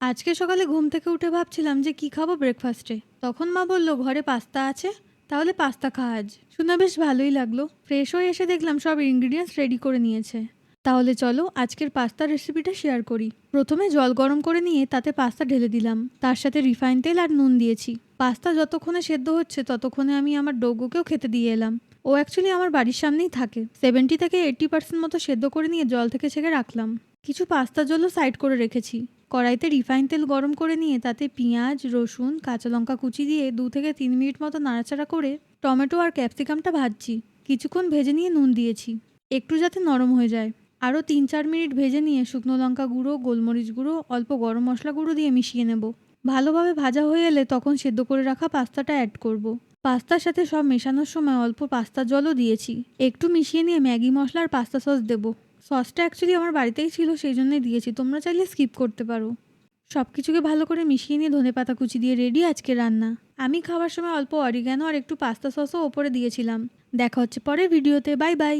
আজকে সকালে ঘুম থেকে উঠে ভাবছিলাম যে কি খাবো ব্রেকফাস্টে। তখন মা বলল ঘরে পাস্তা আছে, তাহলে পাস্তা খা আজ। শুনে বেশ ভালোই লাগলো। ফ্রেশ হয়ে এসে দেখলাম সব ইনগ্রিডিয়েন্টস রেডি করে নিয়েছে। তাহলে চলো আজকের পাস্তার রেসিপিটা শেয়ার করি। প্রথমে জল গরম করে নিয়ে তাতে পাস্তা ঢেলে দিলাম, তার সাথে রিফাইন তেল আর নুন দিয়েছি। পাস্তা যতক্ষণে সেদ্ধ হচ্ছে ততক্ষণে আমি আমার ডোগোকেও খেতে দিয়ে এলাম। ও অ্যাকচুয়ালি আমার বাড়ির সামনেই থাকে। 70 থেকে 80% মতো সেদ্ধ করে নিয়ে জল থেকে ছেঁকে রাখলাম। কিছু পাস্তা জলও সাইড করে রেখেছি। কড়াইতে রিফাইন তেল গরম করে নিয়ে তাতে পেঁয়াজ, রসুন, কাঁচা লঙ্কা কুচি দিয়ে 2 থেকে 3 মিনিট মতো নাড়াচাড়া করে টমেটো আর ক্যাপসিকামটা ভাজছি। কিছুক্ষণ ভেজে নিয়ে নুন দিয়েছি, একটু যাতে নরম হয়ে যায়। আরও 3-4 মিনিট ভেজে নিয়ে শুকনো লঙ্কা গুঁড়ো, গোলমরিচ গুঁড়ো, অল্প গরম মশলা গুঁড়ো দিয়ে মিশিয়ে নেব। ভালোভাবে ভাজা হয়ে এলে তখন সেদ্ধ করে রাখা পাস্তাটা অ্যাড করব। পাস্তার সাথে সব মেশানোর সময় অল্প পাস্তার জলও দিয়েছি। একটু মিশিয়ে নিয়ে ম্যাগি মশলা আর পাস্তা সস দেবো। সসটা অ্যাকচুয়ালি আমার বাড়িতেই ছিল, সেই জন্যই দিয়েছি, তোমরা চাইলে স্কিপ করতে পারো। সব কিছুকে ভালো করে মিশিয়ে নিয়ে ধনেপাতা কুচি দিয়ে রেডি আজকে রান্না। আমি খাওয়ার সময় অল্প অরিগ্যানো আর একটু পাস্তা সসও ওপরে দিয়েছিলাম। দেখা হচ্ছে পরের ভিডিওতে। Bye bye.